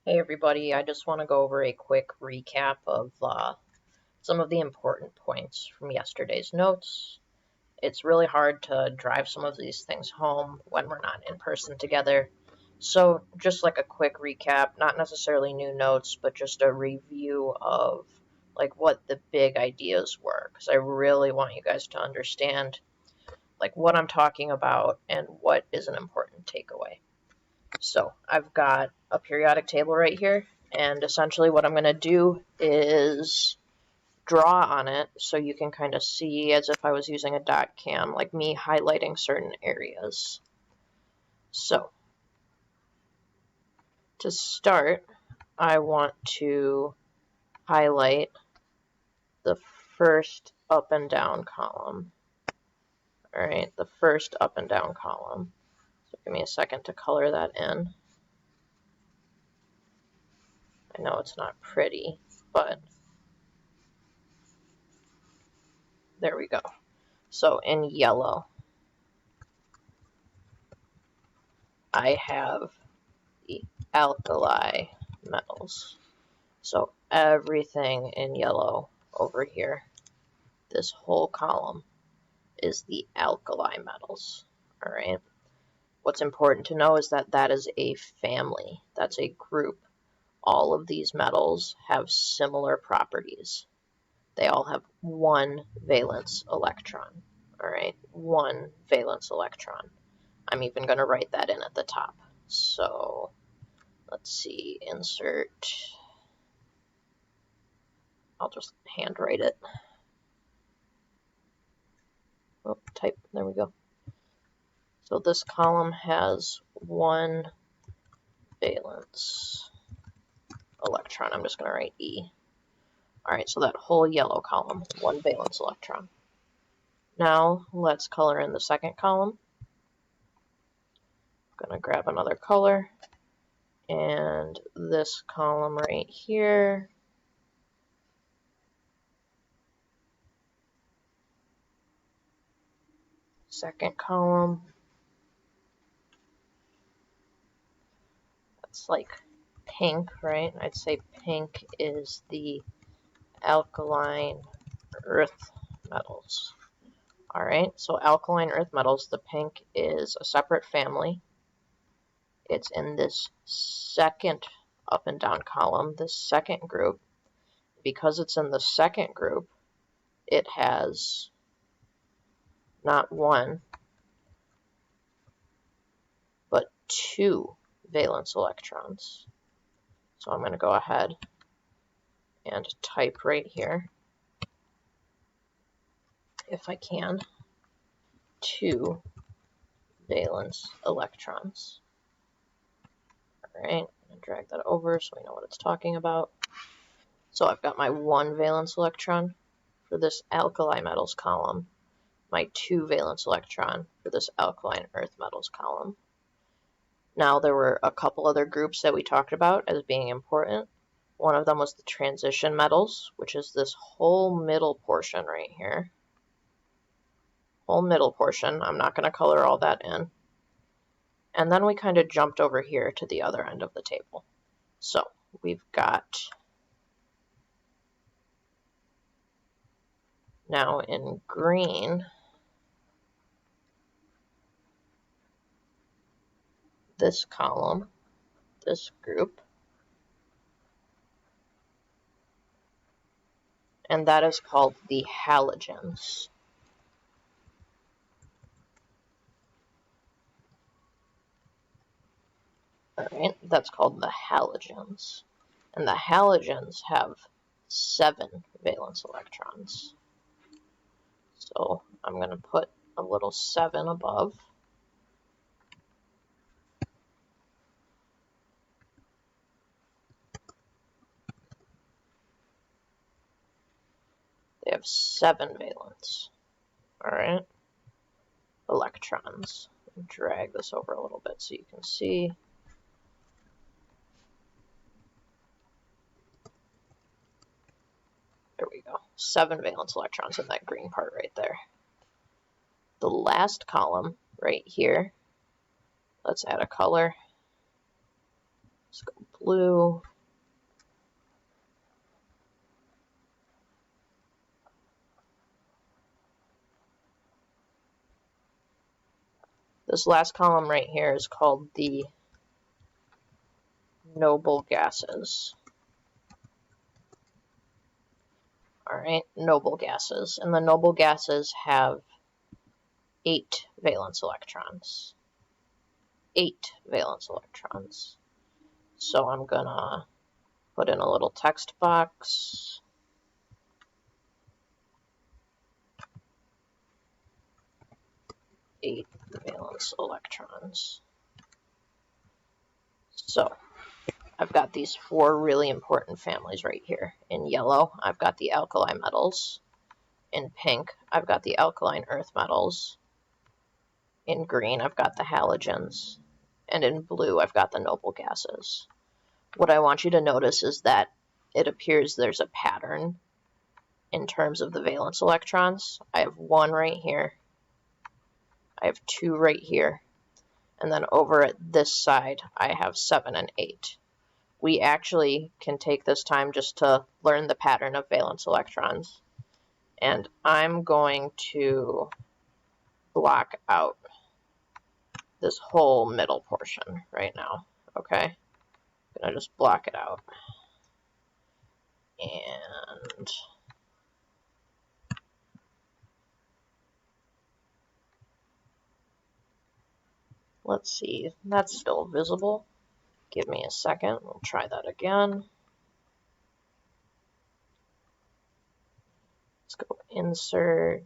Hey everybody, I just want to go over a quick recap of some of the important points from yesterday's notes. It's really hard to drive some of these things home when we're not in person together. So just like a quick recap, not necessarily new notes, but just a review of like what the big ideas were, because I really want you guys to understand like what I'm talking about and what is an important takeaway. So I've got a periodic table right here, and essentially what I'm going to do is draw on it so you can kind of see as if I was using a dot cam, like me highlighting certain areas. So to start, I want to highlight the first up and down column. All right, the first up and down column. So give me a second to color that in. I know it's not pretty, but there we go. So in yellow, I have the alkali metals. So everything in yellow over here, this whole column, is the alkali metals. All right. What's important to know is that that is a family. That's a group. All of these metals have similar properties. They all have one valence electron. All right. One valence electron. I'm even going to write that in at the top. So let's see, insert. I'll just handwrite it. Oh, type, there we go. So this column has one valence electron. I'm just going to write E. All right, so that whole yellow column, one valence electron. Now let's color in the second column. I'm going to grab another color, and this column right here, second column, that's like pink, right? I'd say pink is the alkaline earth metals. All right, so alkaline earth metals, the pink is a separate family. It's in this second up and down column, this second group. Because it's in the second group, it has not one, but two valence electrons. So I'm going to go ahead and type right here, if I can, two valence electrons. All right, I'm going to drag that over so we know what it's talking about. So I've got my one valence electron for this alkali metals column, my two valence electron for this alkaline earth metals column. Now there were a couple other groups that we talked about as being important. One of them was the transition metals, which is this whole middle portion right here. Whole middle portion. I'm not going to color all that in. And then we kind of jumped over here to the other end of the table. So we've got now in green this column, this group, and that is called the halogens. All right, that's called the halogens. And the halogens have 7 valence electrons. So I'm going to put a little 7 above. They have 7 valence. All right, electrons. Drag this over a little bit so you can see. There we go. 7 valence electrons in that green part right there. The last column right here, let's add a color. Let's go blue. This last column right here is called the noble gases. Alright, noble gases. And the noble gases have 8 valence electrons. 8 valence electrons. So I'm gonna put in a little text box. Eight valence electrons. So I've got these 4 really important families right here. In yellow, I've got the alkali metals. In pink, I've got the alkaline earth metals. In green, I've got the halogens. And in blue, I've got the noble gases. What I want you to notice is that it appears there's a pattern in terms of the valence electrons. I have 1 right here. I have 2 right here. And then over at this side, I have 7 and 8. We actually can take this time just to learn the pattern of valence electrons. And I'm going to block out this whole middle portion right now, okay? I'm going to just block it out. And let's see, that's still visible. Give me a second, we'll try that again. Let's go insert.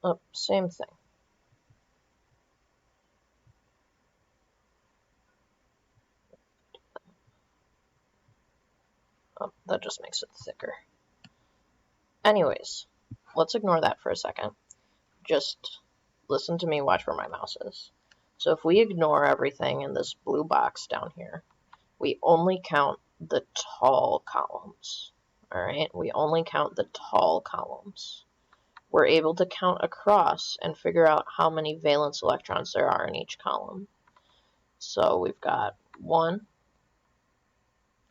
Oh, same thing. Oh, that just makes it thicker. Anyways, let's ignore that for a second. Just listen to me, watch where my mouse is. So if we ignore everything in this blue box down here, we only count the tall columns. Alright, we only count the tall columns. We're able to count across and figure out how many valence electrons there are in each column. So we've got 1,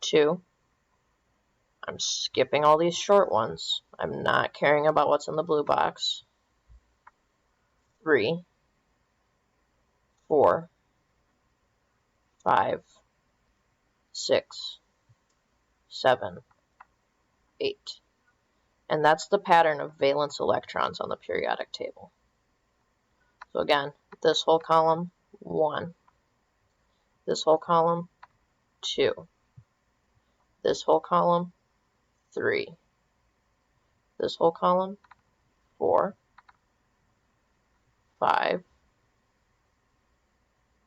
2. I'm skipping all these short ones. I'm not caring about what's in the blue box. 3, 4, 5, 6, 7, 8. And that's the pattern of valence electrons on the periodic table. So again, this whole column, 1. This whole column, 2. This whole column, 3. This whole column, 4, 5,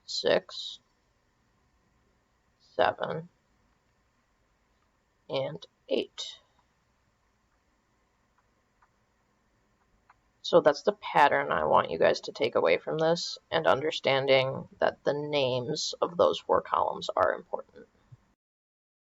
6, 7, and 8. So that's the pattern I want you guys to take away from this, and understanding that the names of those 4 columns are important.